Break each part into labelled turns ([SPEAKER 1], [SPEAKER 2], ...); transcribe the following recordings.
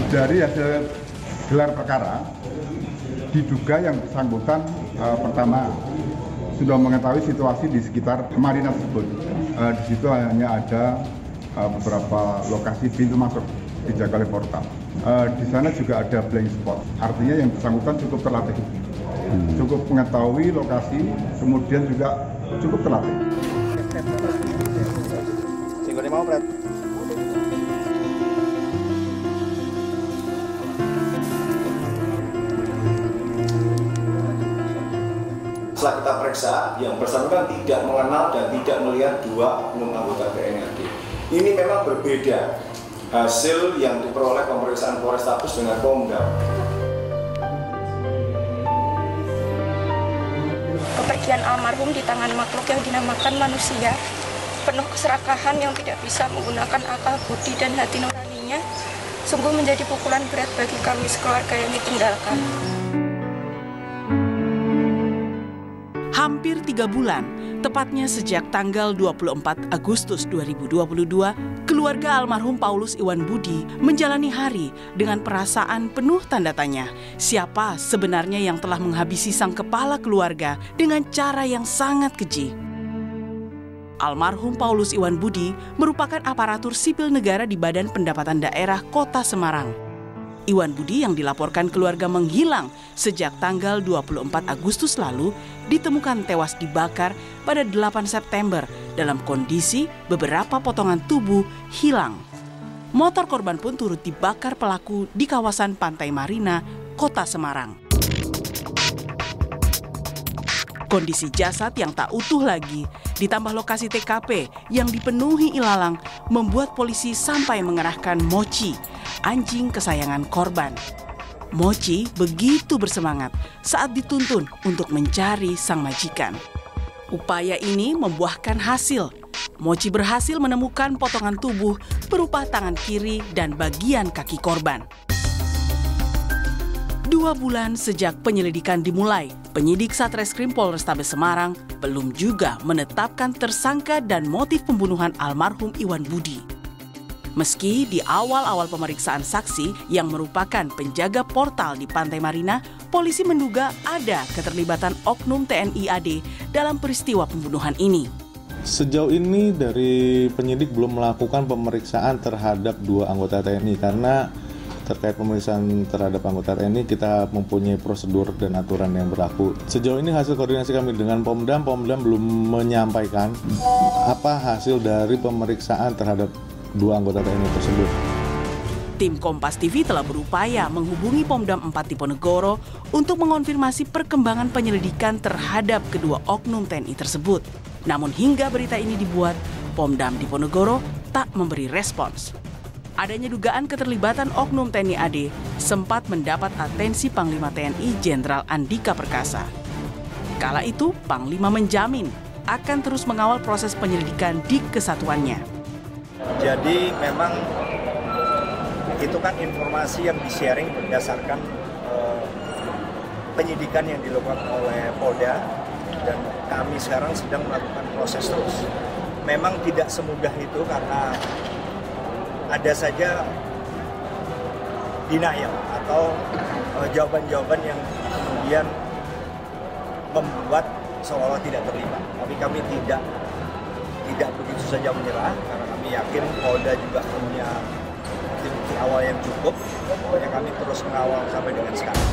[SPEAKER 1] Dari hasil gelar perkara, diduga yang bersangkutan pertama sudah mengetahui situasi di sekitar marina tersebut. Di situ hanya ada beberapa lokasi pintu masuk dijaga oleh portal. Di sana juga ada blind spot, artinya yang bersangkutan cukup terlatih, cukup mengetahui lokasi, kemudian juga cukup terlatih.
[SPEAKER 2] Setelah kita periksa, yang bersangkutan tidak mengenal dan tidak melihat dua oknum anggota TNI AD. Ini memang berbeda hasil yang diperoleh pemeriksaan Polrestabes dengan Pomdam.
[SPEAKER 3] Kepergian almarhum di tangan makhluk yang dinamakan manusia, penuh keserakahan yang tidak bisa menggunakan akal budi dan hati nuraninya, sungguh menjadi pukulan berat bagi kami sekeluarga yang ditinggalkan.
[SPEAKER 4] Hampir 3 bulan, tepatnya sejak tanggal 24 Agustus 2022, keluarga almarhum Paulus Iwan Budi menjalani hari dengan perasaan penuh tanda tanya. Siapa sebenarnya yang telah menghabisi sang kepala keluarga dengan cara yang sangat keji? Almarhum Paulus Iwan Budi merupakan aparatur sipil negara di Badan Pendapatan Daerah Kota Semarang. Iwan Budi yang dilaporkan keluarga menghilang sejak tanggal 24 Agustus lalu ditemukan tewas dibakar pada 8 September dalam kondisi beberapa potongan tubuh hilang. Motor korban pun turut dibakar pelaku di kawasan Pantai Marina, Kota Semarang. Kondisi jasad yang tak utuh lagi, ditambah lokasi TKP yang dipenuhi ilalang, membuat polisi sampai mengerahkan Mochi, anjing kesayangan korban. Mochi begitu bersemangat saat dituntun untuk mencari sang majikan. Upaya ini membuahkan hasil. Mochi berhasil menemukan potongan tubuh berupa tangan kiri dan bagian kaki korban. 2 bulan sejak penyelidikan dimulai, penyidik Satreskrim Polrestabes Semarang belum juga menetapkan tersangka dan motif pembunuhan almarhum Iwan Budi. Meski di awal-awal pemeriksaan saksi yang merupakan penjaga portal di Pantai Marina, polisi menduga ada keterlibatan oknum TNI AD dalam peristiwa pembunuhan ini.
[SPEAKER 5] Sejauh ini dari penyidik belum melakukan pemeriksaan terhadap 2 anggota TNI karena terkait pemeriksaan terhadap anggota TNI kita mempunyai prosedur dan aturan yang berlaku. Sejauh ini hasil koordinasi kami dengan Pomdam belum menyampaikan apa hasil dari pemeriksaan terhadap 2 anggota TNI tersebut.
[SPEAKER 4] Tim Kompas TV telah berupaya menghubungi Pomdam 4 Diponegoro untuk mengonfirmasi perkembangan penyelidikan terhadap kedua oknum TNI tersebut. Namun hingga berita ini dibuat, Pomdam Diponegoro tak memberi respons. Adanya dugaan keterlibatan oknum TNI AD sempat mendapat atensi Panglima TNI Jenderal Andika Perkasa. Kala itu, Panglima menjamin akan terus mengawal proses penyelidikan di kesatuannya.
[SPEAKER 6] Jadi memang itu kan informasi yang di-sharing berdasarkan penyidikan yang dilakukan oleh Polda dan kami sekarang sedang melakukan proses terus. Memang tidak semudah itu karena ada saja denial atau jawaban-jawaban yang kemudian membuat seolah-olah tidak terlibat. Tapi kami tidak begitu saja menyerah karena kami yakin Polda juga punya bukti awal yang cukup. Pokoknya kami terus mengawal sampai dengan sekarang.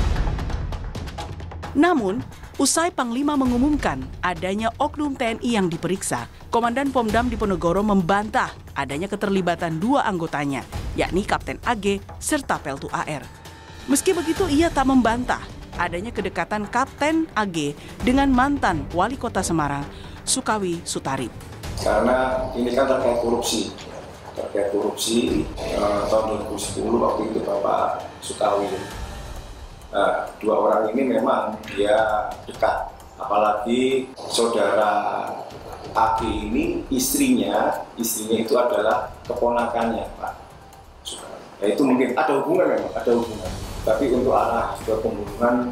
[SPEAKER 4] Namun, usai Panglima mengumumkan adanya oknum TNI yang diperiksa, Komandan Pomdam Diponegoro membantah adanya keterlibatan 2 anggotanya, yakni Kapten AG serta Peltu AR. Meski begitu, ia tak membantah adanya kedekatan Kapten AG dengan mantan Wali Kota Semarang, Sukawi Sutarip.
[SPEAKER 2] Karena ini kan terkait korupsi tahun 2010 waktu itu Bapak Sukawi. Nah, 2 orang ini memang dia dekat, apalagi saudara AG ini istrinya itu adalah keponakannya Pak Sukawi. Ya itu mungkin ada hubungan memang, tapi untuk arah ke pembunuhan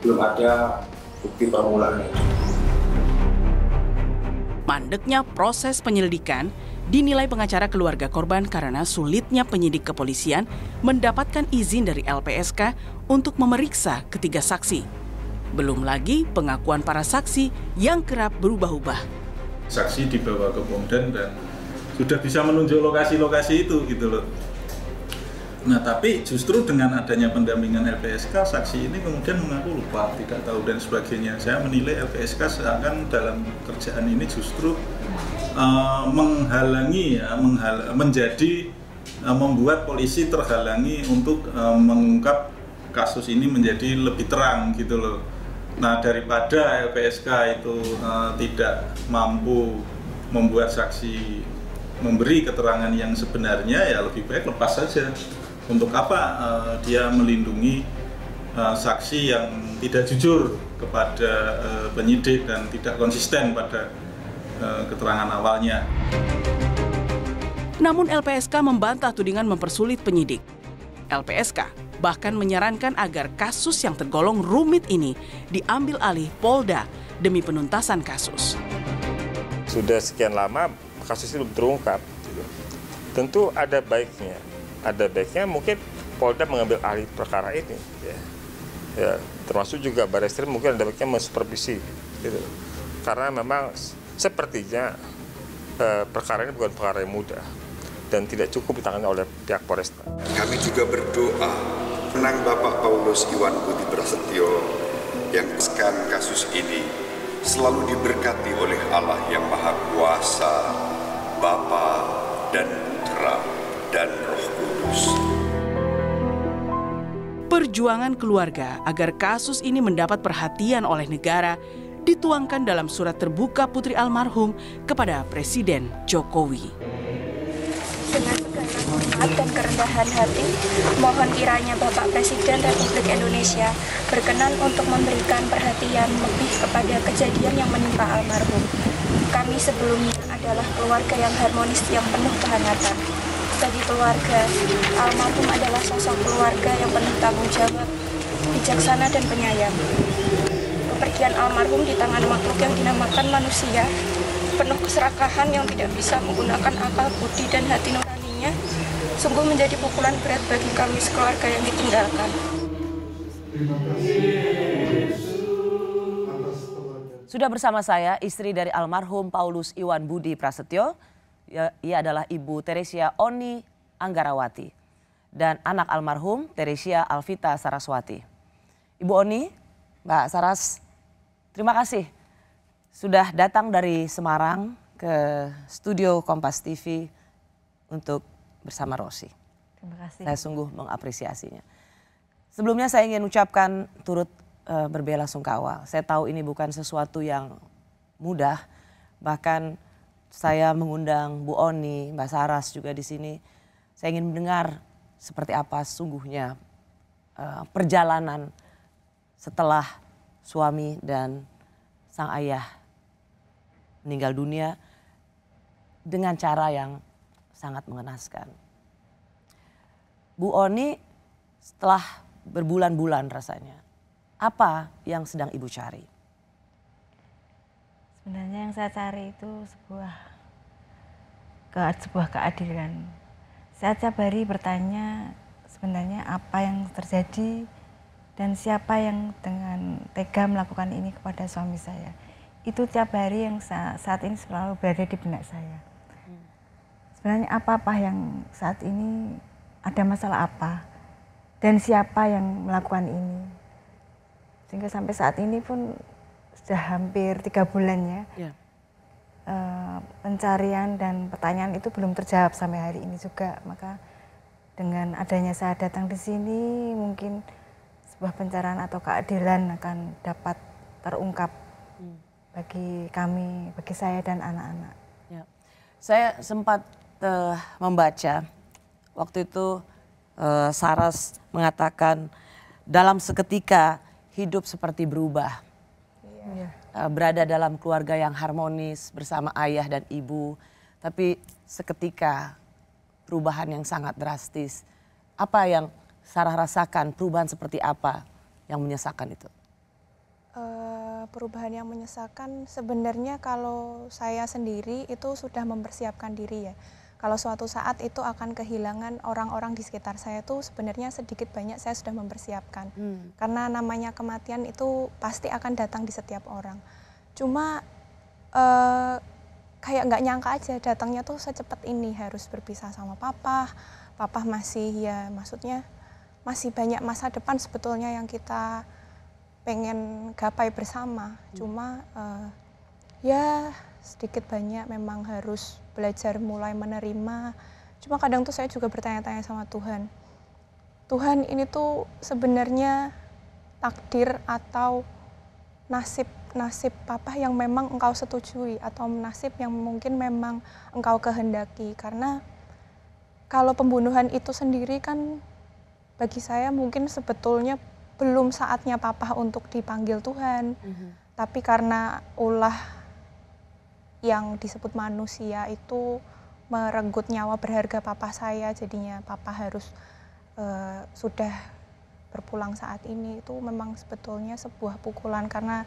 [SPEAKER 2] belum ada bukti permulaan.
[SPEAKER 4] Mandeknya proses penyelidikan dinilai pengacara keluarga korban karena sulitnya penyidik kepolisian mendapatkan izin dari LPSK untuk memeriksa ketiga saksi. Belum lagi pengakuan para saksi yang kerap berubah-ubah.
[SPEAKER 7] Saksi dibawa ke Pomdan dan sudah bisa menunjuk lokasi-lokasi itu gitu loh. Nah, tapi justru dengan adanya pendampingan LPSK, saksi ini kemudian mengaku lupa, tidak tahu dan sebagainya. Saya menilai LPSK seakan dalam kerjaan ini justru menghalangi, membuat polisi terhalangi untuk mengungkap kasus ini menjadi lebih terang gitu loh. Nah, daripada LPSK itu tidak mampu membuat saksi memberi keterangan yang sebenarnya, ya lebih baik lepas saja. Untuk apa dia melindungi saksi yang tidak jujur kepada penyidik dan tidak konsisten pada keterangan awalnya.
[SPEAKER 4] Namun LPSK membantah tudingan mempersulit penyidik. LPSK bahkan menyarankan agar kasus yang tergolong rumit ini diambil alih Polda demi penuntasan kasus.
[SPEAKER 8] Sudah sekian lama kasus itu belum terungkap. Tentu ada baiknya. Ada baiknya mungkin Polda mengambil alih perkara ini, ya, termasuk juga Barreskrim mungkin ada baiknya mensupervisi, gitu. Karena memang sepertinya perkara ini bukan perkara yang mudah dan tidak cukup ditangani oleh pihak Polresta.
[SPEAKER 9] Kami juga berdoa menang Bapak Paulus Iwan Budi Prasetyo yang sekarang kasus ini selalu diberkati oleh Allah yang Maha Kuasa, Bapa dan Putra dan Roh Kudus.
[SPEAKER 4] Perjuangan keluarga agar kasus ini mendapat perhatian oleh negara dituangkan dalam surat terbuka putri almarhum kepada Presiden Jokowi.
[SPEAKER 3] Dengan segala hormat dan kerendahan hati, mohon kiranya Bapak Presiden Republik Indonesia berkenan untuk memberikan perhatian lebih kepada kejadian yang menimpa almarhum. Kami sebelumnya adalah keluarga yang harmonis yang penuh kehangatan. Bagi keluarga, almarhum adalah sosok keluarga yang penuh tanggung jawab, bijaksana dan penyayang. Kepergian almarhum di tangan makhluk yang dinamakan manusia, penuh keserakahan yang tidak bisa menggunakan akal budi dan hati nuraninya, sungguh menjadi pukulan berat bagi kami sekeluarga yang ditinggalkan.
[SPEAKER 10] Sudah bersama saya istri dari almarhum Paulus Iwan Budi Prasetyo. Ia adalah Ibu Teresia Oni Anggarawati dan anak almarhum Teresia Alvita Saraswati. Ibu Oni, Mbak Saras, terima kasih sudah datang dari Semarang ke studio Kompas TV untuk bersama Rosi.
[SPEAKER 11] Terima kasih.
[SPEAKER 10] Saya sungguh mengapresiasinya. Sebelumnya saya ingin ucapkan turut berbelasungkawa. Saya tahu ini bukan sesuatu yang mudah, bahkan saya mengundang Bu Oni, Mbak Saras juga di sini. Saya ingin mendengar seperti apa sungguhnya perjalanan setelah suami dan sang ayah meninggal dunia dengan cara yang sangat mengenaskan. Bu Oni, setelah berbulan-bulan rasanya, apa yang sedang Ibu cari?
[SPEAKER 11] Sebenarnya yang saya cari itu sebuah keadilan. Saya tiap hari bertanya sebenarnya apa yang terjadi dan siapa yang dengan tega melakukan ini kepada suami saya. Itu tiap hari yang saat ini selalu berada di benak saya. Sebenarnya apa-apa yang saat ini ada masalah apa dan siapa yang melakukan ini. Sehingga sampai saat ini pun sudah hampir 3 bulan ya. Pencarian dan pertanyaan itu belum terjawab sampai hari ini juga. Maka dengan adanya saya datang di sini mungkin sebuah pencarian atau keadilan akan dapat terungkap bagi kami, bagi saya dan anak-anak.
[SPEAKER 10] Ya. Saya sempat membaca waktu itu Saras mengatakan dalam seketika hidup seperti berubah. Berada dalam keluarga yang harmonis bersama ayah dan ibu, tapi seketika perubahan yang sangat drastis. Apa yang Sarah rasakan, perubahan seperti apa yang menyesakan itu?
[SPEAKER 3] perubahan yang menyesalkan sebenarnya kalau saya sendiri itu sudah mempersiapkan diri ya. Kalau suatu saat itu akan kehilangan orang-orang di sekitar saya itu sebenarnya sedikit banyak saya sudah mempersiapkan. Karena namanya kematian itu pasti akan datang di setiap orang. Cuma kayak nggak nyangka aja datangnya tuh secepat ini, harus berpisah sama papa. Papa masih ya maksudnya masih banyak masa depan sebetulnya yang kita pengen gapai bersama. Cuma ya sedikit banyak memang harus belajar mulai menerima. Cuma kadang tuh saya juga bertanya-tanya sama Tuhan. Tuhan ini tuh sebenarnya takdir atau nasib papa yang memang engkau setujui atau nasib yang mungkin memang engkau kehendaki. Karena kalau pembunuhan itu sendiri kan bagi saya mungkin sebetulnya belum saatnya papa untuk dipanggil Tuhan. Tapi karena ulah yang disebut manusia itu merenggut nyawa berharga papa saya, jadinya papa harus sudah berpulang saat ini. Itu memang sebetulnya sebuah pukulan karena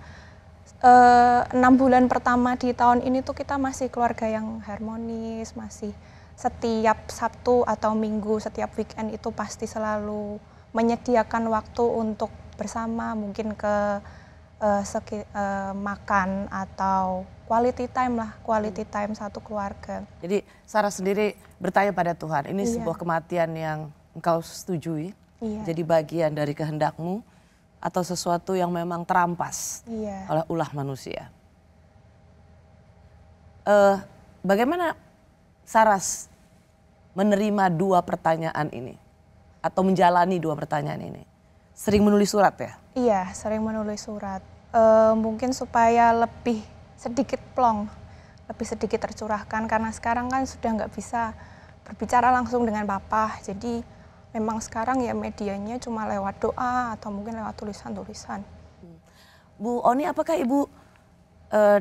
[SPEAKER 3] 6 bulan pertama di tahun ini tuh kita masih keluarga yang harmonis, masih setiap Sabtu atau Minggu, setiap weekend itu pasti selalu menyediakan waktu untuk bersama, mungkin ke makan atau quality time satu keluarga.
[SPEAKER 10] Jadi Sarah sendiri bertanya pada Tuhan, ini sebuah kematian yang engkau setujui, jadi bagian dari kehendakmu atau sesuatu yang memang terampas oleh ulah manusia. Bagaimana Saras menerima dua pertanyaan ini atau menjalani dua pertanyaan ini? Sering menulis surat ya?
[SPEAKER 3] Iya, sering menulis surat. Mungkin supaya lebih sedikit plong, lebih sedikit tercurahkan karena sekarang kan sudah nggak bisa berbicara langsung dengan papa. Jadi memang sekarang ya medianya cuma lewat doa atau mungkin lewat tulisan-tulisan.
[SPEAKER 10] Bu Oni, apakah Ibu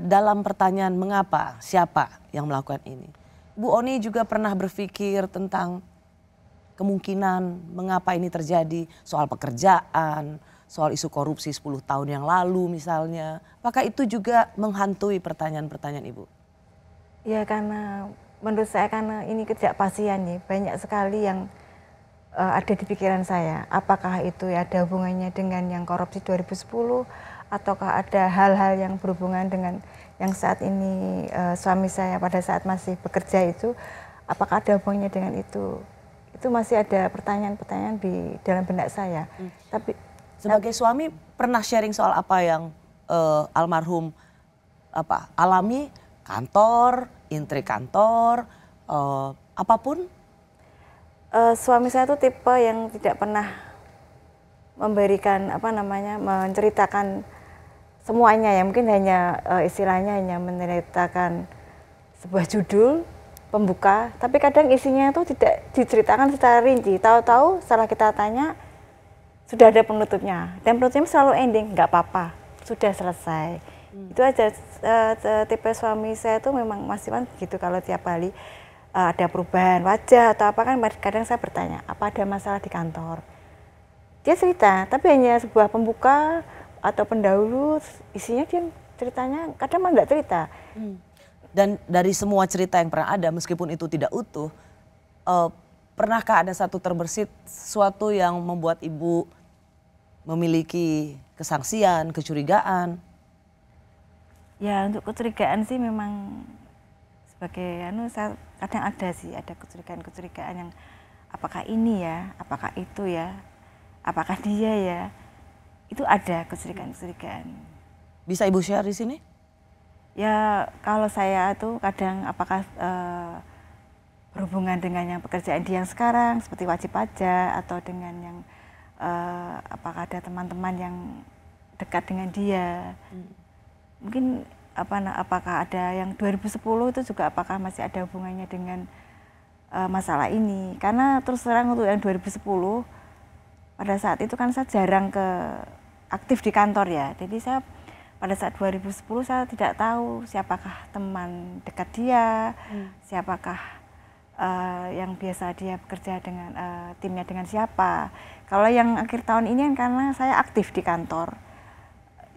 [SPEAKER 10] dalam pertanyaan mengapa, siapa yang melakukan ini, Bu Oni juga pernah berpikir tentang kemungkinan mengapa ini terjadi, soal pekerjaan, soal isu korupsi 10 tahun yang lalu misalnya. Apakah itu juga menghantui pertanyaan-pertanyaan Ibu?
[SPEAKER 11] Ya karena menurut saya karena ini ketidakpastian nih, banyak sekali yang ada di pikiran saya. Apakah itu ada hubungannya dengan yang korupsi 2010 ataukah ada hal-hal yang berhubungan dengan yang saat ini suami saya pada saat masih bekerja itu, apakah ada hubungannya dengan itu? Itu masih ada pertanyaan-pertanyaan di dalam benak saya. Tapi
[SPEAKER 10] sebagai suami pernah sharing soal apa yang almarhum alami, kantor, intrik kantor, apapun?
[SPEAKER 11] Suami saya tuh tipe yang tidak pernah memberikan menceritakan semuanya ya, mungkin hanya istilahnya hanya menceritakan sebuah judul pembuka, tapi kadang isinya itu tidak diceritakan secara rinci. Tahu-tahu setelah kita tanya sudah ada penutupnya, dan penutupnya selalu ending, nggak apa-apa, sudah selesai. Itu aja. Tipe suami saya tuh memang masih kan gitu, kalau tiap kali ada perubahan wajah atau apa kan kadang saya bertanya, apa ada masalah di kantor? Dia cerita, tapi hanya sebuah pembuka atau pendahulu, isinya dia ceritanya kadang malah nggak cerita.
[SPEAKER 10] Dan dari semua cerita yang pernah ada, meskipun itu tidak utuh, pernahkah ada satu terbersit sesuatu yang membuat Ibu memiliki kesangsian, kecurigaan?
[SPEAKER 11] Ya untuk kecurigaan sih memang sebagai saya kadang ada kecurigaan yang apakah ini ya, apakah itu ya, apakah dia ya, itu ada kecurigaan.
[SPEAKER 10] Bisa Ibu share di sini?
[SPEAKER 11] Ya kalau saya tuh kadang apakah berhubungan dengan yang pekerjaan dia yang sekarang seperti wajib pajak atau dengan yang apakah ada teman-teman yang dekat dengan dia. Mungkin apakah ada yang 2010 itu juga apakah masih ada hubungannya dengan masalah ini. Karena terus terang untuk yang 2010 pada saat itu kan saya jarang aktif di kantor ya. Jadi saya pada saat 2010 saya tidak tahu siapakah teman dekat dia, siapakah yang biasa dia bekerja dengan timnya dengan siapa. Kalau yang akhir tahun ini kan karena saya aktif di kantor,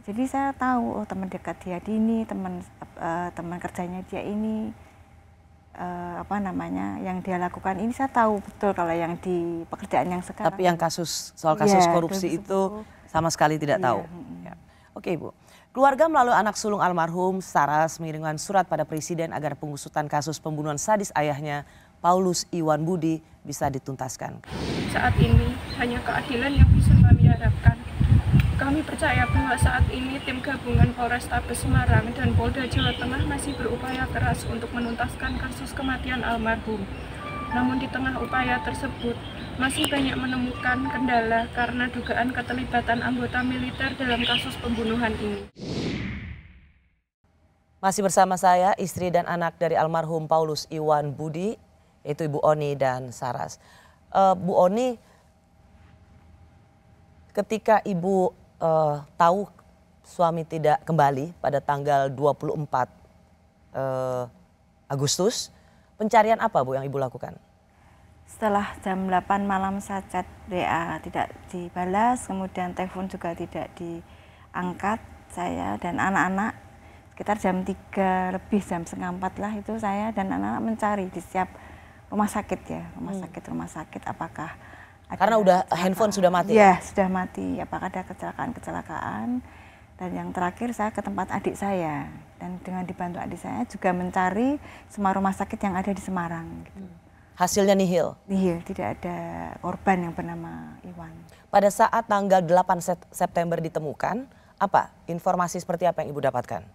[SPEAKER 11] Jadi saya tahu, oh teman dekat dia ini, teman kerjanya dia ini, yang dia lakukan ini saya tahu betul kalau yang di pekerjaan yang sekarang.
[SPEAKER 10] Tapi yang soal kasus korupsi itu sama sekali tidak tahu. Ya. Oke Ibu, keluarga melalui anak sulung almarhum Saras mengirimkan surat pada Presiden agar pengusutan kasus pembunuhan sadis ayahnya Paulus Iwan Budi bisa dituntaskan.
[SPEAKER 3] Saat ini hanya keadilan yang bisa kami harapkan. Kami percaya bahwa saat ini tim gabungan Polrestabes Semarang dan Polda Jawa Tengah masih berupaya keras untuk menuntaskan kasus kematian almarhum. Namun di tengah upaya tersebut masih banyak menemukan kendala karena dugaan keterlibatan anggota militer dalam kasus pembunuhan ini.
[SPEAKER 10] Masih bersama saya istri dan anak dari almarhum Paulus Iwan Budi, yaitu Ibu Oni dan Saras. Bu Oni, ketika Ibu tahu suami tidak kembali pada tanggal 24 Agustus, pencarian apa Bu yang Ibu lakukan?
[SPEAKER 11] Setelah jam 8 malam saya chat WA tidak dibalas, kemudian telepon juga tidak diangkat, saya dan anak-anak sekitar jam 3 lebih, jam setengah 4 lah itu saya dan anak-anak mencari di setiap rumah sakit ya, rumah sakit apakah
[SPEAKER 10] karena udah handphone sudah mati?
[SPEAKER 11] Ya, sudah mati. Apakah ada kecelakaan. Dan yang terakhir saya ke tempat adik saya. Dan dengan dibantu adik saya juga mencari semua rumah sakit yang ada di Semarang. Gitu.
[SPEAKER 10] Hasilnya nihil?
[SPEAKER 11] Nihil, tidak ada korban yang bernama Iwan.
[SPEAKER 10] Pada saat tanggal 8 September ditemukan, apa informasi seperti apa yang Ibu dapatkan?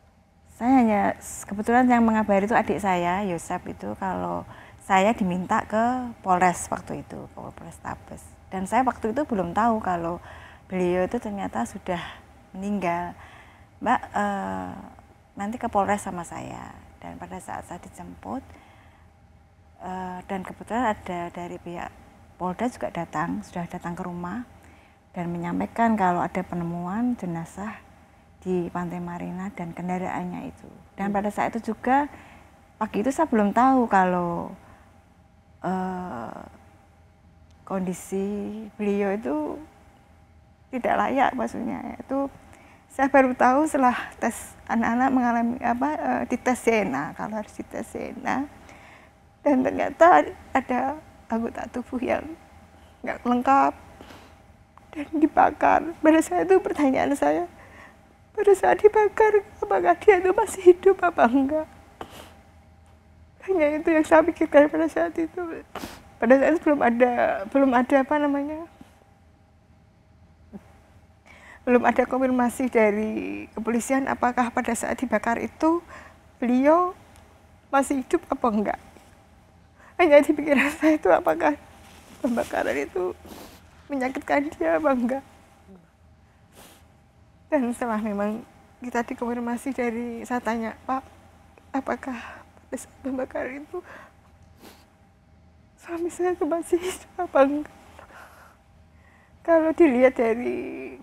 [SPEAKER 11] Saya hanya, kebetulan yang mengabari itu adik saya, Yosep itu, kalau saya diminta ke Polres waktu itu, ke Polrestabes. Dan saya waktu itu belum tahu kalau beliau itu ternyata sudah meninggal. Mbak, nanti ke Polres sama saya. Dan pada saat saya dijemput, dan kebetulan ada dari pihak Polda juga sudah datang ke rumah dan menyampaikan kalau ada penemuan jenazah di Pantai Marina dan kendaraannya itu. Dan pada saat itu juga, pagi itu saya belum tahu kalau kondisi beliau itu tidak layak, maksudnya itu saya baru tahu setelah tes anak-anak mengalami dites DNA, kalau harus dites DNA, dan ternyata ada anggota tubuh yang nggak lengkap dan dibakar. Pada saat itu pertanyaan saya, pada saat dibakar apakah dia itu masih hidup apa enggak? Hanya itu yang saya pikirkan pada saat itu. Pada saat itu belum ada belum ada konfirmasi dari kepolisian apakah pada saat dibakar itu beliau masih hidup apa enggak. Hanya di pikiran saya itu apakah pembakaran itu menyakitkan dia apa enggak. Dan setelah memang kita dikonfirmasi dari, saya tanya, Pak, apakah pembakaran itu suami saya itu masih hidup apa enggak? Kalau dilihat dari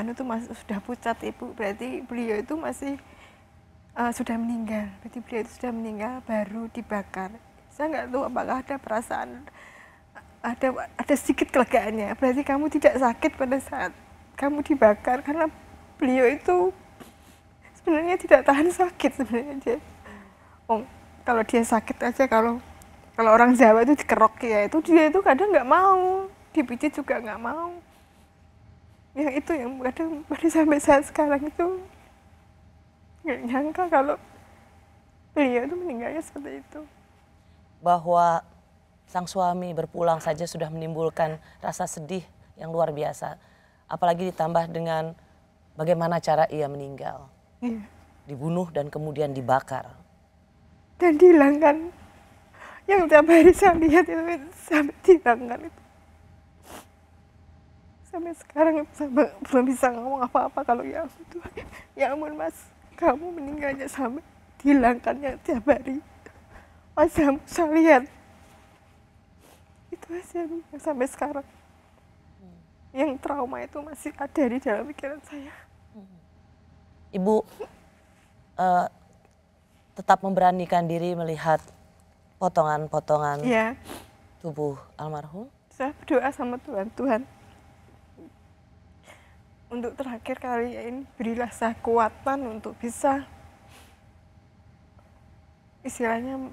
[SPEAKER 11] itu masih sudah pucat Ibu, berarti beliau itu masih sudah meninggal. Berarti beliau itu sudah meninggal baru dibakar. Saya nggak tahu apakah ada perasaan, ada sedikit kelegaannya. Berarti kamu tidak sakit pada saat kamu dibakar, karena beliau itu sebenarnya tidak tahan sakit sebenarnya dia. Kalau dia sakit aja, kalau orang Jawa itu dikerok ya, itu dia itu kadang nggak mau, dipijit juga nggak mau. Yang itu yang kadang sampai saat sekarang itu nggak nyangka kalau beliau itu meninggalnya seperti itu.
[SPEAKER 10] Bahwa sang suami berpulang saja sudah menimbulkan rasa sedih yang luar biasa. Apalagi ditambah dengan bagaimana cara ia meninggal.
[SPEAKER 11] Iya.
[SPEAKER 10] Dibunuh dan kemudian dibakar.
[SPEAKER 11] Dan dihilangkan. Yang tiap hari saya lihat itu sampai dihilangkan itu. Sampai sekarang belum bisa ngomong apa-apa kalau ya Tuhan. Ya ampun Mas, kamu meninggalnya sampai dihilangkannya tiap hari. Wajahmu saya lihat. Itu aja yang sampai sekarang. Yang trauma itu masih ada di dalam pikiran saya.
[SPEAKER 10] Ibu tetap memberanikan diri melihat potongan-potongan tubuh almarhum?
[SPEAKER 11] Saya berdoa sama Tuhan, Tuhan
[SPEAKER 3] untuk terakhir kali ini berilah saya kekuatan untuk bisa istilahnya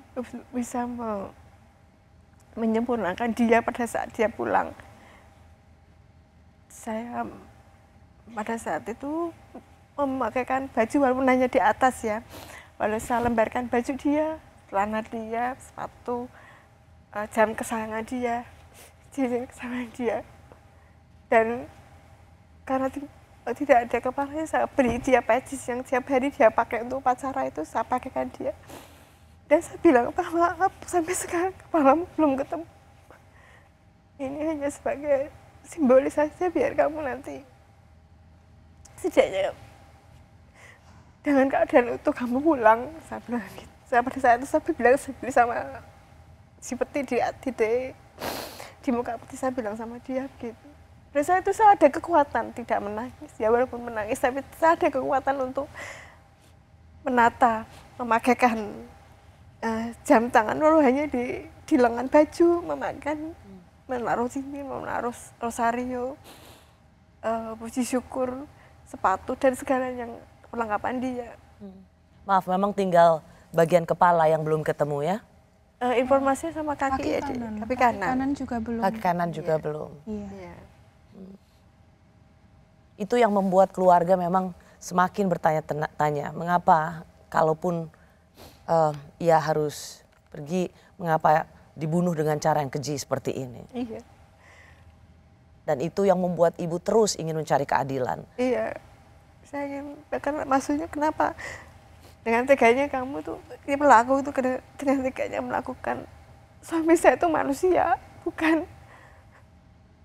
[SPEAKER 3] bisa menyempurnakan dia pada saat dia pulang. Saya pada saat itu memakaikan baju walaupun hanya di atas ya. Lalu saya lembarkan baju dia, celana dia, sepatu, jam kesayangan dia, cincin kesayangan dia. Dan karena tidak ada kepalanya, saya beri dia peci yang tiap hari dia pakai untuk upacara itu, saya pakaikan dia. Dan saya bilang, Pak, maaf, sampai sekarang kepalamu belum ketemu. Ini hanya sebagai simbolis saja biar kamu nanti setidaknya dengan keadaan utuh kamu pulang. Saya bilang gitu. Saya pada saat itu saya bilang sendiri sama si peti di muka peti, saya bilang sama dia gitu. Dan saya itu saya ada kekuatan tidak menangis ya, walaupun menangis tapi saya ada kekuatan untuk menata, memakaikan jam tangan walau hanya di lengan baju, memakan, menaruh cincin, menaruh rosario, puji syukur, sepatu dan segala yang perlengkapan dia.
[SPEAKER 10] Maaf, memang tinggal bagian kepala yang belum ketemu ya?
[SPEAKER 3] Informasinya sama kaki ya, kaki kanan
[SPEAKER 11] juga belum.
[SPEAKER 10] Kaki kanan juga belum.
[SPEAKER 11] Iya.
[SPEAKER 10] Itu yang membuat keluarga memang semakin bertanya-tanya, mengapa kalaupun ia harus pergi, mengapa dibunuh dengan cara yang keji seperti ini?
[SPEAKER 3] Iya.
[SPEAKER 10] Dan itu yang membuat ibu terus ingin mencari keadilan.
[SPEAKER 3] Iya, saya ingin, bahkan maksudnya kenapa dengan teganya kamu tuh, pelaku itu dengan teganya melakukan, suami saya itu manusia, bukan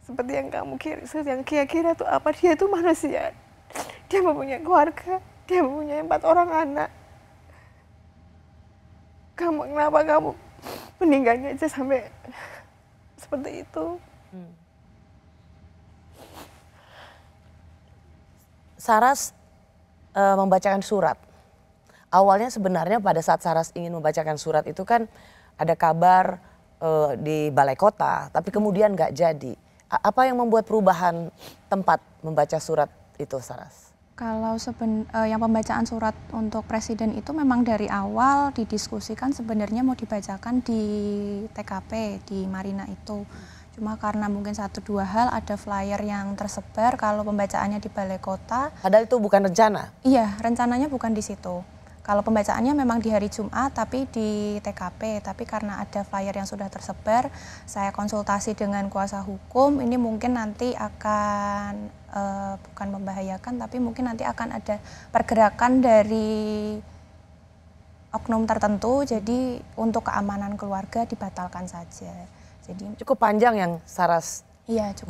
[SPEAKER 3] seperti yang kamu kira, yang kira-kira tuh apa, dia itu manusia. Dia mempunyai keluarga, dia mempunyai 4 orang anak. Kenapa kamu meninggalnya aja sampai seperti itu?
[SPEAKER 10] Saras membacakan surat. Awalnya sebenarnya pada saat Saras ingin membacakan surat itu kan ada kabar di balai kota, tapi kemudian nggak jadi. Apa yang membuat perubahan tempat membaca surat itu, Saras?
[SPEAKER 11] Kalau yang pembacaan surat untuk presiden itu memang dari awal didiskusikan sebenarnya mau dibacakan di TKP di Marina itu. Cuma karena mungkin 1-2 hal ada flyer yang tersebar kalau pembacaannya di balai kota.
[SPEAKER 10] Padahal itu bukan rencana?
[SPEAKER 11] Iya, rencananya bukan di situ. Kalau pembacaannya memang di hari Jumat tapi di TKP, tapi karena ada flyer yang sudah tersebar, saya konsultasi dengan kuasa hukum, ini mungkin nanti akan bukan membahayakan, tapi mungkin nanti akan ada pergerakan dari oknum tertentu, jadi untuk keamanan keluarga dibatalkan saja. Jadi
[SPEAKER 10] cukup panjang yang Saras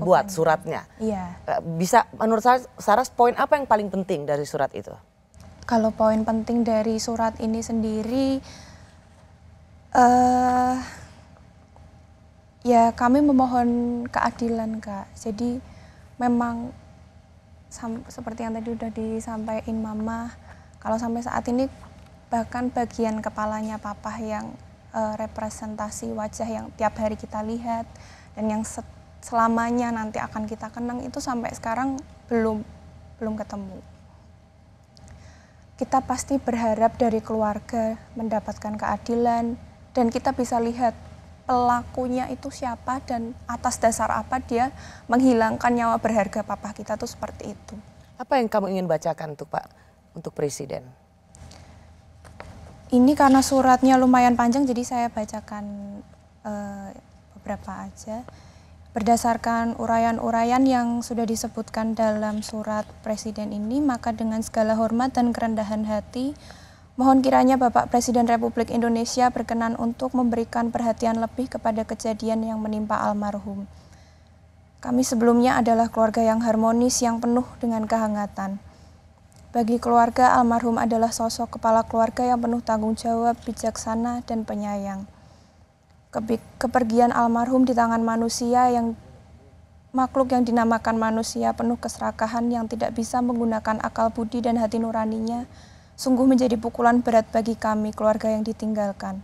[SPEAKER 10] buat panjang suratnya.
[SPEAKER 11] Iya.
[SPEAKER 10] Bisa menurut Saras poin apa yang paling penting dari surat itu?
[SPEAKER 11] Kalau poin penting dari surat ini sendiri, ya kami memohon keadilan, Kak. Jadi memang seperti yang tadi udah disampaikan Mama, kalau sampai saat ini bahkan bagian kepalanya Papa yang representasi wajah yang tiap hari kita lihat dan yang selamanya nanti akan kita kenang itu sampai sekarang belum ketemu. Kita pasti berharap dari keluarga mendapatkan keadilan dan kita bisa lihat pelakunya itu siapa dan atas dasar apa dia menghilangkan nyawa berharga papa kita tuh seperti itu.
[SPEAKER 10] Apa yang kamu ingin bacakan untuk Presiden?
[SPEAKER 11] Ini karena suratnya lumayan panjang jadi saya bacakan beberapa aja. Berdasarkan uraian-uraian yang sudah disebutkan dalam surat Presiden ini, maka dengan segala hormat dan kerendahan hati, mohon kiranya Bapak Presiden Republik Indonesia berkenan untuk memberikan perhatian lebih kepada kejadian yang menimpa almarhum. Kami sebelumnya adalah keluarga yang harmonis, yang penuh dengan kehangatan. Bagi keluarga, almarhum adalah sosok kepala keluarga yang penuh tanggung jawab, bijaksana, dan penyayang. Kepergian almarhum di tangan manusia yang makhluk yang dinamakan manusia penuh keserakahan yang tidak bisa menggunakan akal budi dan hati nuraninya sungguh menjadi pukulan berat bagi kami keluarga yang ditinggalkan.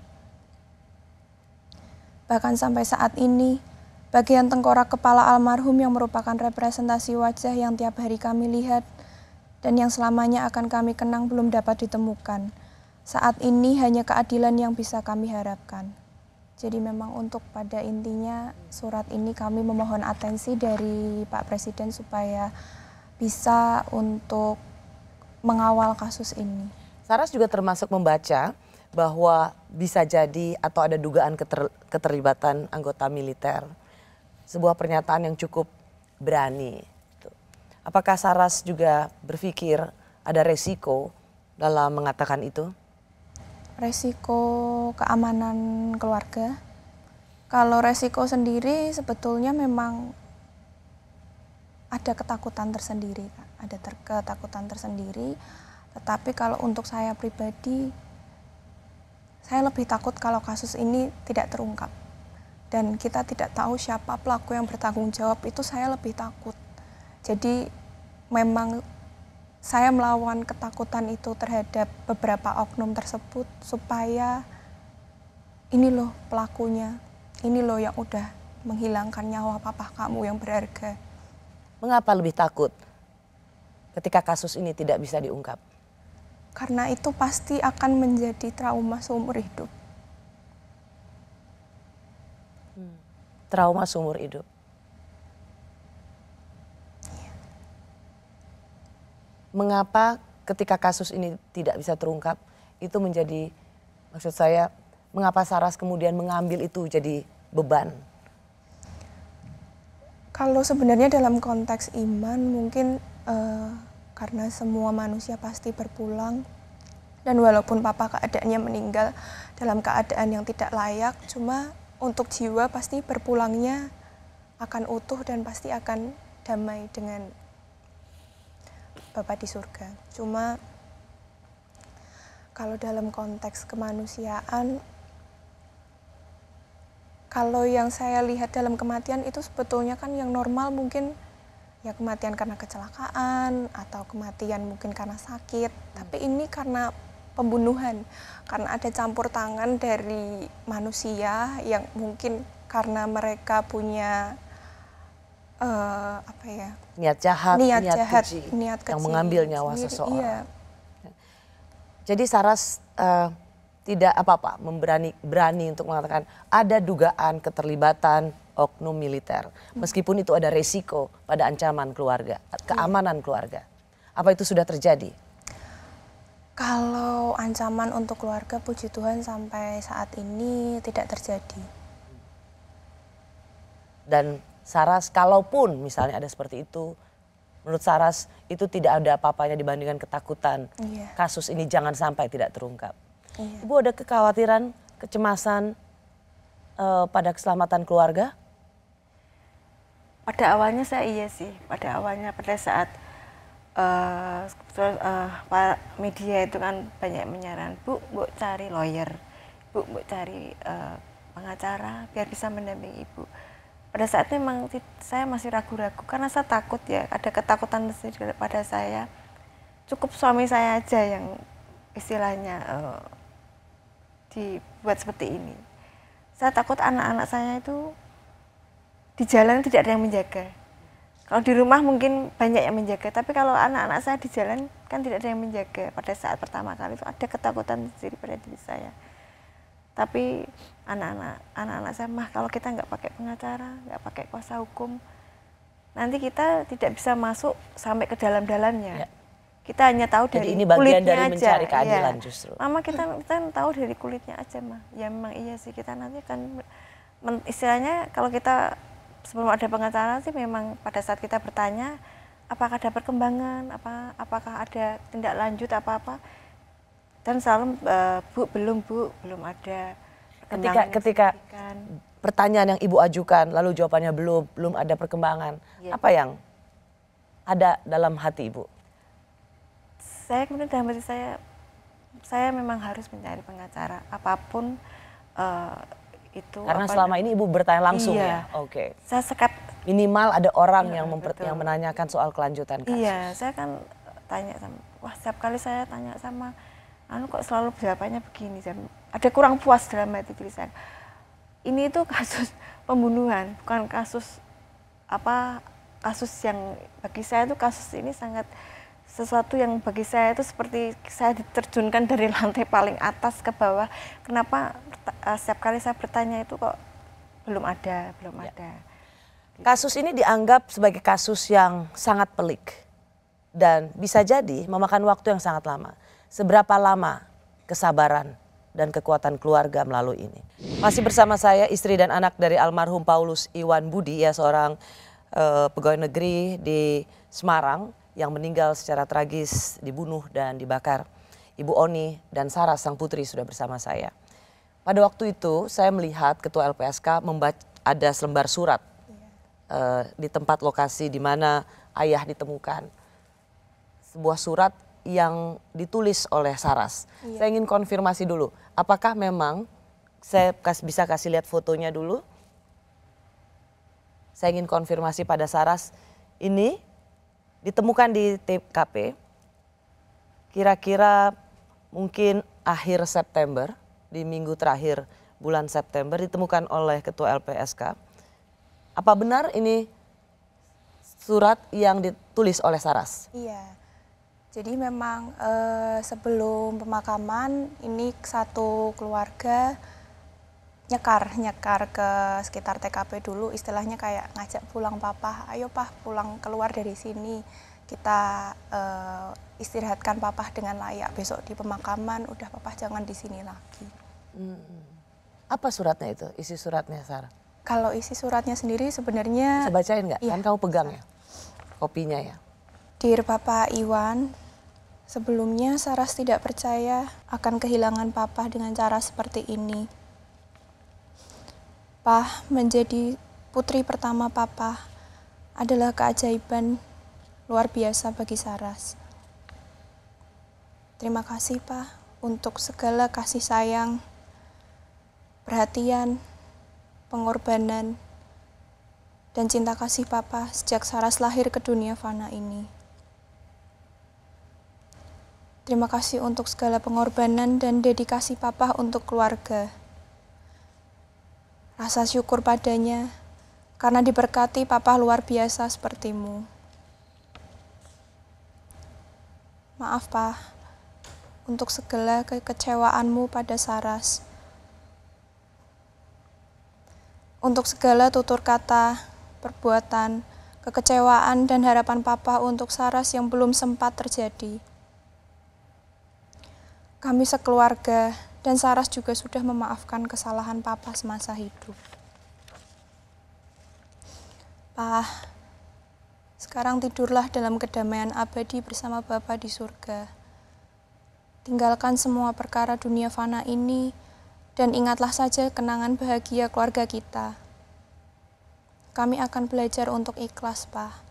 [SPEAKER 11] Bahkan sampai saat ini
[SPEAKER 3] Bagian tengkorak kepala almarhum yang merupakan representasi wajah yang tiap hari kami lihat dan yang selamanya akan kami kenang belum dapat ditemukan. Saat ini hanya keadilan yang bisa kami harapkan. Jadi memang untuk pada intinya surat ini kami memohon atensi dari Pak Presiden supaya bisa untuk mengawal kasus ini.
[SPEAKER 10] Saras juga termasuk membaca bahwa bisa jadi atau ada dugaan keterlibatan anggota militer. Sebuah pernyataan yang cukup berani. Apakah Saras juga berpikir ada resiko dalam mengatakan itu?
[SPEAKER 3] Resiko keamanan keluarga. Kalau resiko sendiri sebetulnya memang ada ketakutan tersendiri, Kak. Ada ketakutan tersendiri. Tetapi kalau untuk saya pribadi, saya lebih takut kalau kasus ini tidak terungkap. Dan kita tidak tahu siapa pelaku yang bertanggung jawab, itu saya lebih takut. Jadi memang saya melawan ketakutan itu terhadap beberapa oknum tersebut supaya ini loh pelakunya, ini loh yang udah menghilangkan nyawa papa kamu yang berharga.
[SPEAKER 10] Mengapa lebih takut ketika kasus ini tidak bisa diungkap?
[SPEAKER 3] Karena itu pasti akan menjadi trauma seumur hidup.
[SPEAKER 10] Trauma seumur hidup. Mengapa ketika kasus ini tidak bisa terungkap, itu menjadi, maksud saya, mengapa Saras kemudian mengambil itu jadi beban?
[SPEAKER 3] Kalau sebenarnya dalam konteks iman mungkin karena semua manusia pasti berpulang. Dan walaupun papa keadaannya meninggal dalam keadaan yang tidak layak, cuma untuk jiwa pasti berpulangnya akan utuh dan pasti akan damai dengan Bapak di surga. Cuma kalau dalam konteks kemanusiaan, kalau yang saya lihat dalam kematian itu sebetulnya kan yang normal mungkin ya kematian karena kecelakaan atau kematian mungkin karena sakit. Tapi ini karena pembunuhan, karena ada campur tangan dari manusia yang mungkin karena mereka punya
[SPEAKER 10] niat jahat, niat keji, yang mengambil nyawa
[SPEAKER 3] sendiri,
[SPEAKER 10] seseorang.
[SPEAKER 3] Iya.
[SPEAKER 10] Jadi Saras tidak berani untuk mengatakan ada dugaan keterlibatan oknum militer, meskipun itu ada resiko pada ancaman keluarga, keamanan keluarga. Apa itu sudah terjadi?
[SPEAKER 3] Kalau ancaman untuk keluarga, puji Tuhan sampai saat ini tidak terjadi.
[SPEAKER 10] Dan Saras, kalaupun misalnya ada seperti itu, menurut Saras itu tidak ada apa-apanya dibandingkan ketakutan. Kasus ini jangan sampai tidak terungkap. Ibu ada kekhawatiran, kecemasan pada keselamatan keluarga?
[SPEAKER 11] Pada awalnya saya iya sih, pada saat media itu kan banyak menyarankan, Bu cari lawyer, Bu cari pengacara biar bisa mendampingi Ibu. Pada saat itu memang saya masih ragu-ragu karena saya takut ya, ada ketakutan pada saya. Cukup suami saya aja yang istilahnya dibuat seperti ini. Saya takut anak-anak saya itu di jalan tidak ada yang menjaga. Kalau di rumah mungkin banyak yang menjaga, tapi kalau anak-anak saya di jalan kan tidak ada yang menjaga. Pada saat pertama kali itu ada ketakutan sendiri pada diri saya. Tapi anak-anak saya, mah kalau kita nggak pakai pengacara, nggak pakai kuasa hukum, nanti kita tidak bisa masuk sampai ke dalam-dalamnya. Kita hanya tahu dari
[SPEAKER 10] ini bagian
[SPEAKER 11] kulitnya
[SPEAKER 10] dari
[SPEAKER 11] aja.
[SPEAKER 10] Mencari keadilan justru.
[SPEAKER 11] Mama kita tahu dari kulitnya aja, mah. Ya memang iya sih, kita nanti kan istilahnya kalau kita sebelum ada pengacara sih memang pada saat kita bertanya apakah ada perkembangan, apakah ada tindak lanjut apa-apa. Dan selalu Bu belum ada.
[SPEAKER 10] Ketika pertanyaan yang Ibu ajukan lalu jawabannya belum ada perkembangan, apa yang ada dalam hati Ibu?
[SPEAKER 11] Saya kemudian dalam hati saya memang harus mencari pengacara apapun itu.
[SPEAKER 10] Karena selama ini Ibu bertanya langsung ya? Oke.
[SPEAKER 11] Saya sekat.
[SPEAKER 10] Minimal ada orang yang menanyakan soal kelanjutan kasus.
[SPEAKER 11] Iya, saya kan tanya setiap kali saya tanya sama kok selalu jawabannya begini, ada kurang puas dalam hati diri saya. ini itu kasus pembunuhan, bukan kasus kasus yang bagi saya itu kasus ini sangat sesuatu yang bagi saya itu seperti saya diterjunkan dari lantai paling atas ke bawah. Kenapa setiap kali saya bertanya itu kok belum ada.
[SPEAKER 10] Kasus ini dianggap sebagai kasus yang sangat pelik dan bisa jadi memakan waktu yang sangat lama. Seberapa lama kesabaran dan kekuatan keluarga melalui ini? Masih bersama saya istri dan anak dari almarhum Paulus Iwan Budi, ya seorang pegawai negeri di Semarang yang meninggal secara tragis, dibunuh dan dibakar. Ibu Oni dan Sarah sang putri sudah bersama saya. Pada waktu itu saya melihat Ketua LPSK ada selembar surat di tempat lokasi di mana ayah ditemukan. Sebuah surat yang ditulis oleh Saras. Saya ingin konfirmasi dulu, apakah memang saya bisa kasih lihat fotonya dulu? Saya ingin konfirmasi pada Saras, ini ditemukan di TKP kira-kira mungkin akhir September, di minggu terakhir bulan September ditemukan oleh Ketua LPSK. Apa benar ini surat yang ditulis oleh Saras?
[SPEAKER 3] Iya, jadi memang sebelum pemakaman ini satu keluarga nyekar ke sekitar TKP dulu, istilahnya kayak ngajak pulang papa, ayo pah pulang keluar dari sini, kita istirahatkan papa dengan layak, besok di pemakaman udah papa jangan di sini lagi.
[SPEAKER 10] Apa suratnya itu, isi suratnya Sarah?
[SPEAKER 3] Kalau isi suratnya sendiri sebenarnya...
[SPEAKER 10] Bisa bacain nggak?
[SPEAKER 3] Iya,
[SPEAKER 10] kan kamu pegang ya, kopinya ya.
[SPEAKER 3] Dear Papa Iwan, sebelumnya Saras tidak percaya akan kehilangan papa dengan cara seperti ini. Pah, menjadi putri pertama papa adalah keajaiban luar biasa bagi Saras. Terima kasih Pah untuk segala kasih sayang, perhatian, pengorbanan, dan cinta kasih papa sejak Saras lahir ke dunia fana ini. Terima kasih untuk segala pengorbanan dan dedikasi papa untuk keluarga. Rasa syukur padanya karena diberkati papa luar biasa sepertimu. Maaf Pah untuk segala kekecewaanmu pada Saras. Untuk segala tutur kata, perbuatan, kekecewaan dan harapan papa untuk Saras yang belum sempat terjadi. Kami sekeluarga dan Saras juga sudah memaafkan kesalahan papa semasa hidup. Pah, sekarang tidurlah dalam kedamaian abadi bersama Bapa di surga. Tinggalkan semua perkara dunia fana ini dan ingatlah saja kenangan bahagia keluarga kita. Kami akan belajar untuk ikhlas, Pah.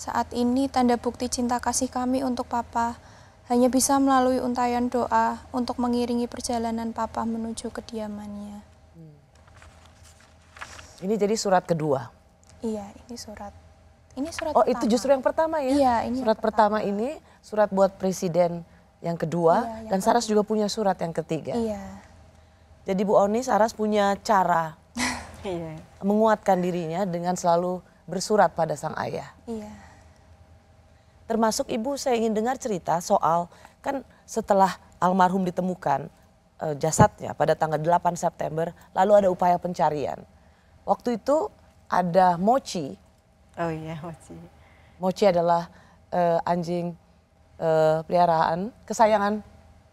[SPEAKER 3] Saat ini tanda bukti cinta kasih kami untuk Papa hanya bisa melalui untayan doa untuk mengiringi perjalanan Papa menuju kediamannya.
[SPEAKER 10] Ini jadi surat kedua?
[SPEAKER 3] Iya, ini surat. Ini surat
[SPEAKER 10] oh,
[SPEAKER 3] pertama.
[SPEAKER 10] itu justru yang pertama ya?
[SPEAKER 3] Iya, ini
[SPEAKER 10] surat pertama ini surat buat presiden yang kedua, dan Saras juga punya surat yang ketiga.
[SPEAKER 3] Iya.
[SPEAKER 10] Jadi Bu Oni, Saras punya cara menguatkan dirinya dengan selalu bersurat pada sang ayah.
[SPEAKER 3] Iya.
[SPEAKER 10] Termasuk Ibu, saya ingin dengar cerita soal, kan setelah almarhum ditemukan jasadnya pada tanggal 8 September, lalu ada upaya pencarian. Waktu itu ada Mochi.
[SPEAKER 11] Oh iya, Mochi.
[SPEAKER 10] Mochi adalah anjing peliharaan, kesayangan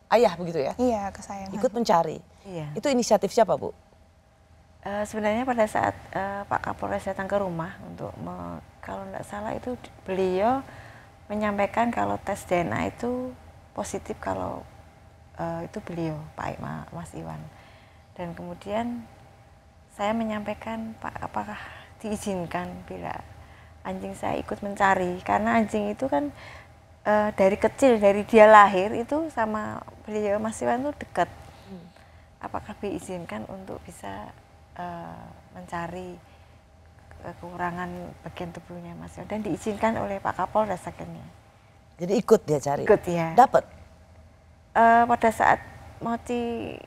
[SPEAKER 10] ayah begitu ya?
[SPEAKER 3] Iya, kesayangan.
[SPEAKER 10] Ikut mencari.
[SPEAKER 11] Iya.
[SPEAKER 10] Itu inisiatif siapa, Bu?
[SPEAKER 11] Sebenarnya pada saat Pak Kapolres datang ke rumah untuk, kalau tidak salah itu beliau menyampaikan kalau tes DNA itu positif, kalau itu beliau, Pak Mas Iwan. Dan kemudian saya menyampaikan, Pak, apakah diizinkan bila anjing saya ikut mencari? Karena anjing itu kan dari kecil, dari dia lahir itu sama beliau Mas Iwan itu dekat. Apakah diizinkan untuk bisa mencari kekurangan bagian tubuhnya Mas Iwan? Dan diizinkan oleh Pak Kapolres akhirnya.
[SPEAKER 10] Jadi ikut dia cari?
[SPEAKER 11] Ikut ya.
[SPEAKER 10] Dapat?
[SPEAKER 11] Pada saat Mochi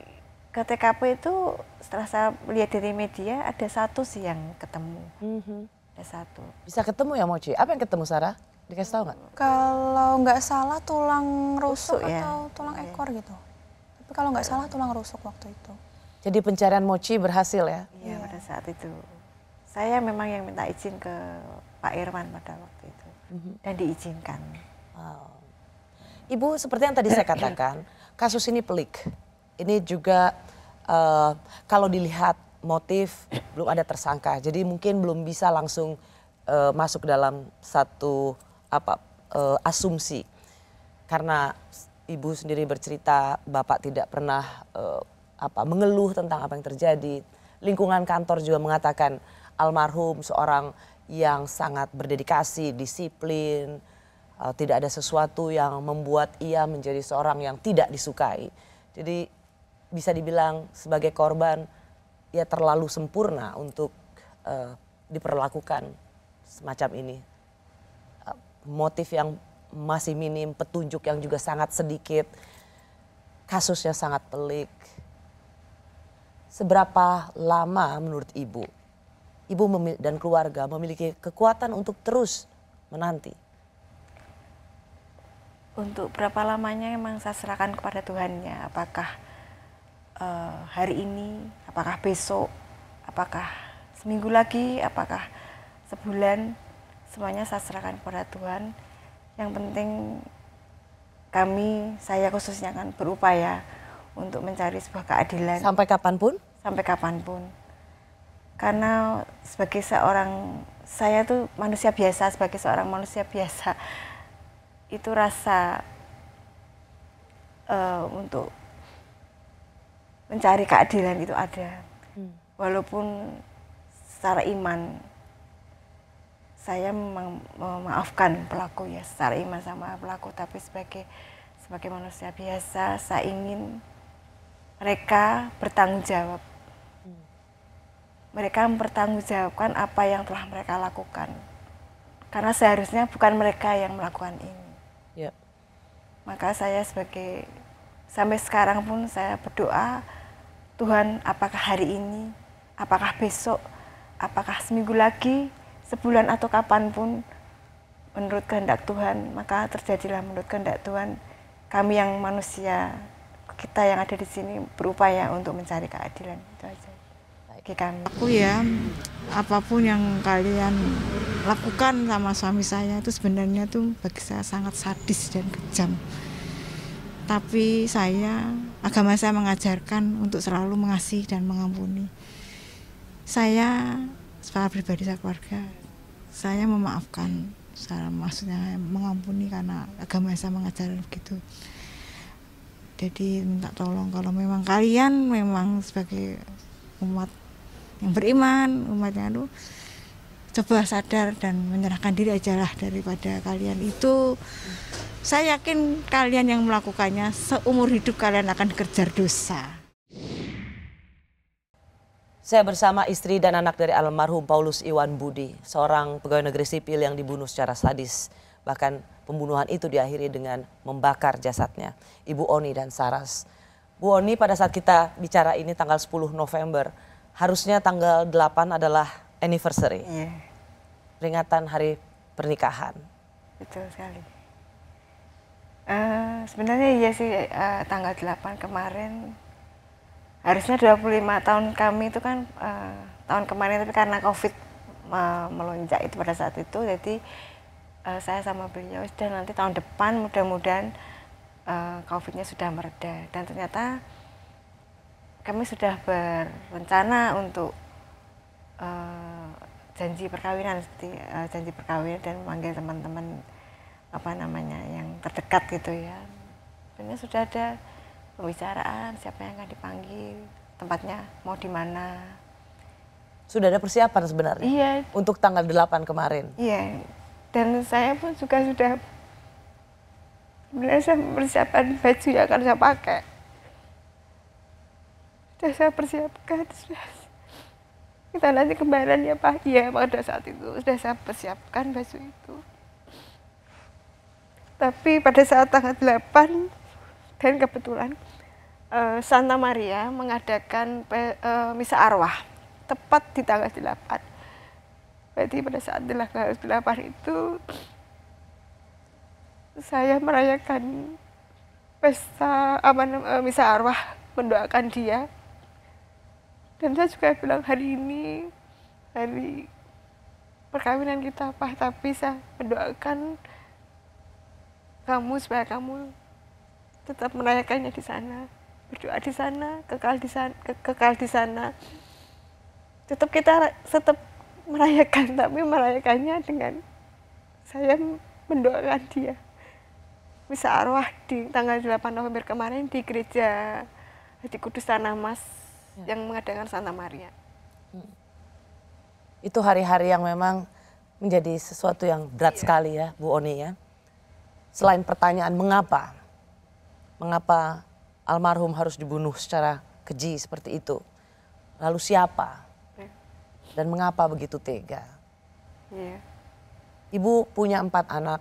[SPEAKER 11] ke TKP itu setelah saya lihat dari media ada satu sih yang ketemu. Ada satu.
[SPEAKER 10] Bisa ketemu ya Mochi? Apa yang ketemu Sarah? Dikasih tahu nggak?
[SPEAKER 12] Kalau nggak salah tulang rusuk
[SPEAKER 11] ya?
[SPEAKER 12] atau tulang ekor gitu. Tapi kalau nggak salah tulang rusuk waktu itu.
[SPEAKER 10] Jadi pencarian Mochi berhasil ya?
[SPEAKER 11] Iya, pada saat itu. Saya memang yang minta izin ke Pak Irwan pada waktu itu. Dan diizinkan.
[SPEAKER 10] Wow. Ibu, seperti yang tadi saya katakan, kasus ini pelik. Ini juga kalau dilihat motif belum ada tersangka. Jadi mungkin belum bisa langsung masuk dalam satu asumsi. Karena ibu sendiri bercerita Bapak tidak pernah mengeluh tentang apa yang terjadi. Lingkungan kantor juga mengatakan almarhum seorang yang sangat berdedikasi, disiplin, tidak ada sesuatu yang membuat ia menjadi seorang yang tidak disukai. Jadi bisa dibilang sebagai korban ia terlalu sempurna untuk diperlakukan semacam ini. Motif yang masih minim, petunjuk yang juga sangat sedikit, kasusnya sangat pelik. Seberapa lama menurut ibu dan keluarga memiliki kekuatan untuk terus menanti?
[SPEAKER 11] Untuk berapa lamanya memang saya serahkan kepada Tuhannya. Apakah hari ini, apakah besok, apakah seminggu lagi, apakah sebulan, semuanya saya serahkan kepada Tuhan. Yang penting saya khususnya kan berupaya untuk mencari sebuah keadilan.
[SPEAKER 10] Sampai kapanpun?
[SPEAKER 11] Sampai kapanpun. Karena sebagai saya tuh manusia biasa, sebagai seorang manusia biasa, itu rasa untuk mencari keadilan itu ada. Walaupun secara iman, saya memaafkan pelaku ya, secara iman sama pelaku, tapi sebagai manusia biasa, saya ingin mereka bertanggung jawab. Mereka mempertanggungjawabkan apa yang telah mereka lakukan. Karena seharusnya bukan mereka yang melakukan ini.
[SPEAKER 10] Ya.
[SPEAKER 11] Maka saya sampai sekarang pun saya berdoa, Tuhan apakah hari ini, apakah besok, apakah seminggu lagi, sebulan atau kapanpun, menurut kehendak Tuhan, maka terjadilah menurut kehendak Tuhan. Kami yang manusia, kita yang ada di sini berupaya untuk mencari keadilan. Itu aja. Bagi kami.
[SPEAKER 12] Aku ya, apapun yang kalian lakukan sama suami saya itu sebenarnya tuh bagi saya sangat sadis dan kejam. Tapi agama saya mengajarkan untuk selalu mengasihi dan mengampuni. Saya secara pribadi, saya keluarga, saya memaafkan. Maksudnya mengampuni karena agama saya mengajarkan begitu. Jadi minta tolong kalau memang kalian memang sebagai umat yang beriman, umatnya itu coba sadar dan menyerahkan diri ajalah daripada kalian itu. Saya yakin kalian yang melakukannya seumur hidup kalian akan dikejar dosa.
[SPEAKER 10] Saya bersama istri dan anak dari almarhum Paulus Iwan Budi, seorang pegawai negeri sipil yang dibunuh secara sadis. Bahkan pembunuhan itu diakhiri dengan membakar jasadnya. Ibu Oni dan Saras. Bu Oni, pada saat kita bicara ini tanggal 10 November, harusnya tanggal 8 adalah anniversary.
[SPEAKER 11] Iya.
[SPEAKER 10] Peringatan hari pernikahan.
[SPEAKER 11] Betul sekali. Sebenarnya iya sih, tanggal 8 kemarin harusnya 25 tahun kami itu kan tahun kemarin, tapi karena COVID melonjak itu pada saat itu, jadi saya sama beliau sudah nanti tahun depan mudah-mudahan COVID-nya sudah mereda. Dan ternyata kami sudah berencana untuk janji perkawinan dan memanggil teman-teman yang terdekat gitu ya. Sebenarnya sudah ada pembicaraan siapa yang akan dipanggil, tempatnya mau di mana.
[SPEAKER 10] Sudah ada persiapan sebenarnya?
[SPEAKER 11] Iya.
[SPEAKER 10] Untuk tanggal 8 kemarin?
[SPEAKER 11] Iya. Dan saya pun juga sudah sebenarnya saya persiapan baju yang akan saya pakai. Sudah saya persiapkan. Kita nanti kembaran ya Pak. Iya, pada saat itu sudah saya persiapkan baju itu. Tapi pada saat tanggal 8 dan kebetulan
[SPEAKER 3] Santa Maria mengadakan misa arwah tepat di tanggal 8. Berarti pada saat tanggal 8 itu saya merayakan pesta misa arwah, mendoakan dia. Dan saya juga bilang hari ini hari perkawinan kita, Pak, tapi saya mendoakan kamu supaya kamu tetap merayakannya di sana, berdoa di sana, kekal di sana. Tetap merayakan, tapi merayakannya dengan saya mendoakan dia. Misa arwah di tanggal 8 November kemarin di gereja Hati Kudus Tanah Mas yang mengadakan Santa Maria.
[SPEAKER 10] Itu hari-hari yang memang menjadi sesuatu yang berat sekali ya, Bu Oni ya. Selain pertanyaan mengapa almarhum harus dibunuh secara keji seperti itu, lalu siapa dan mengapa begitu tega? Ibu punya 4 anak,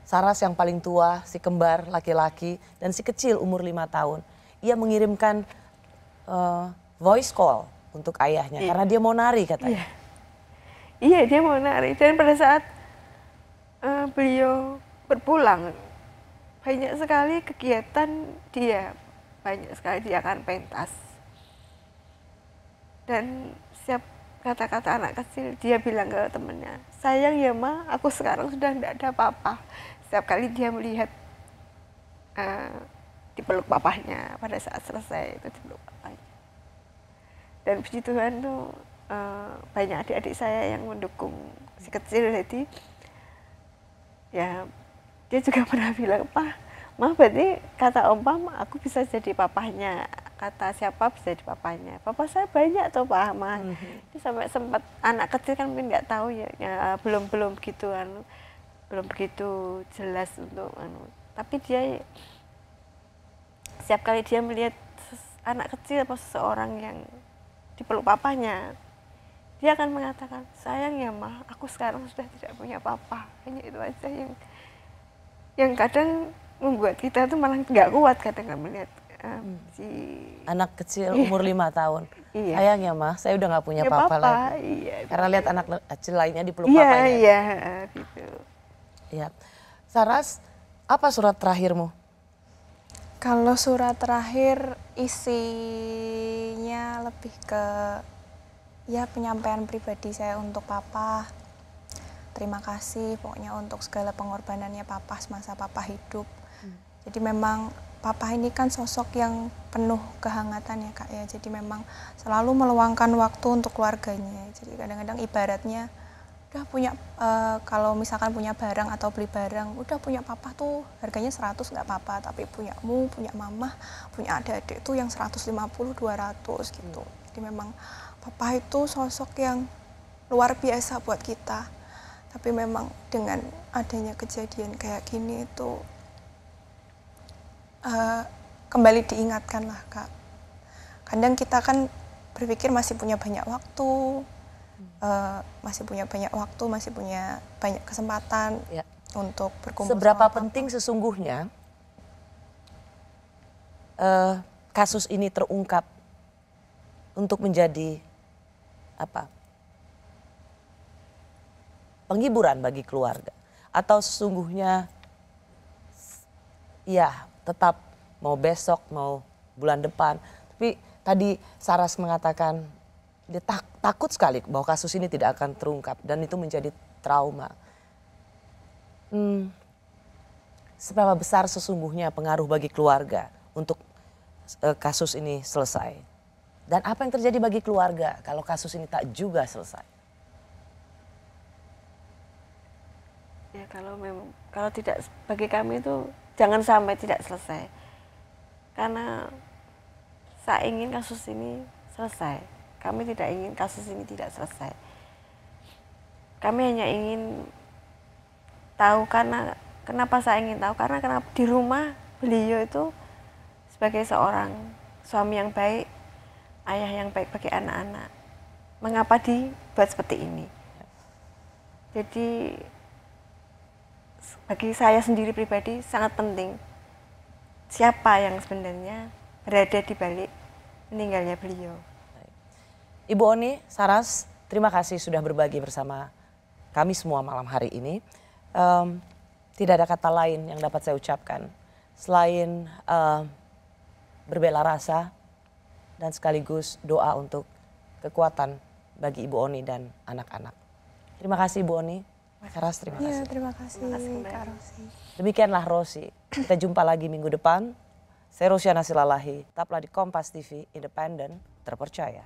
[SPEAKER 10] Saras yang paling tua, si kembar laki-laki, dan si kecil umur 5 tahun. Ia mengirimkan voice call untuk ayahnya karena dia mau nari katanya.
[SPEAKER 3] Iya, dia mau nari. Dan pada saat beliau berpulang, banyak sekali kegiatan dia. Banyak sekali dia akan pentas. Dan setiap kata-kata anak kecil, dia bilang ke temannya, sayang ya Ma, aku sekarang sudah tidak ada papa. Setiap kali dia melihat dipeluk papahnya, pada saat selesai itu dipeluk papahnya. Dan puji Tuhan tuh banyak adik-adik saya yang mendukung si kecil, jadi ya dia juga pernah bilang, Ma berarti kata Om Pam aku bisa jadi papahnya, kata siapa bisa jadi papanya. Papa saya banyak tuh Pak Ma. Dia sampai sempat anak kecil kan mungkin nggak tahu ya belum begitu belum begitu jelas untuk tapi dia setiap kali dia melihat anak kecil atau seseorang yang dipeluk papanya, dia akan mengatakan, sayang ya Ma, aku sekarang sudah tidak punya papa. Hanya itu aja yang kadang membuat kita tuh malah nggak kuat kadang melihat si
[SPEAKER 10] anak kecil umur 5 tahun. Sayang ya Ma, saya udah nggak punya papa lagi. Karena lihat anak kecil lainnya dipeluk papanya.
[SPEAKER 3] Iya, gitu.
[SPEAKER 10] Ya. Saras, apa surat terakhirmu?
[SPEAKER 13] Kalau surat terakhir isinya lebih ke ya penyampaian pribadi saya untuk papa. Terima kasih pokoknya untuk segala pengorbanannya papa semasa papa hidup. Jadi memang papa ini kan sosok yang penuh kehangatan ya Kak ya. Jadi memang selalu meluangkan waktu untuk keluarganya. Jadi kadang-kadang ibaratnya udah punya kalau misalkan punya barang atau beli barang, udah punya papa tuh harganya 100 nggak apa-apa, tapi punyamu, punya mama, punya adik-adik tuh yang 150, 200 gitu. Jadi memang papa itu sosok yang luar biasa buat kita. Tapi memang dengan adanya kejadian kayak gini itu kembali diingatkan lah Kak. Kadang kita kan berpikir masih punya banyak waktu, masih punya banyak kesempatan untuk berkumpul.
[SPEAKER 10] Seberapa penting sesungguhnya kasus ini terungkap untuk menjadi apa? Penghiburan bagi keluarga, atau sesungguhnya ya tetap mau besok mau bulan depan, tapi tadi Saras mengatakan dia takut sekali bahwa kasus ini tidak akan terungkap dan itu menjadi trauma. Seberapa besar sesungguhnya pengaruh bagi keluarga untuk kasus ini selesai? Dan apa yang terjadi bagi keluarga kalau kasus ini tak juga selesai?
[SPEAKER 3] Ya kalau tidak, bagi kami itu jangan sampai tidak selesai. Karena saya ingin kasus ini selesai. Kami tidak ingin kasus ini tidak selesai. Kami hanya ingin tahu kenapa saya ingin tahu, karena kenapa di rumah beliau itu sebagai seorang suami yang baik, ayah yang baik bagi anak-anak. Mengapa dibuat seperti ini? Jadi bagi saya sendiri pribadi sangat penting siapa yang sebenarnya
[SPEAKER 11] berada di balik meninggalnya beliau.
[SPEAKER 10] Ibu Oni, Saras, terima kasih sudah berbagi bersama kami semua malam hari ini. Tidak ada kata lain yang dapat saya ucapkan selain berbela rasa dan sekaligus doa untuk kekuatan bagi Ibu Oni dan anak-anak. Terima kasih Ibu Oni. Saras, terima kasih.
[SPEAKER 13] Iya, terima kasih Kak Rosi.
[SPEAKER 10] Demikianlah Rosi. Kita jumpa lagi minggu depan. Saya Rosyana Silalahi. Tetaplah di Kompas TV, independen, terpercaya.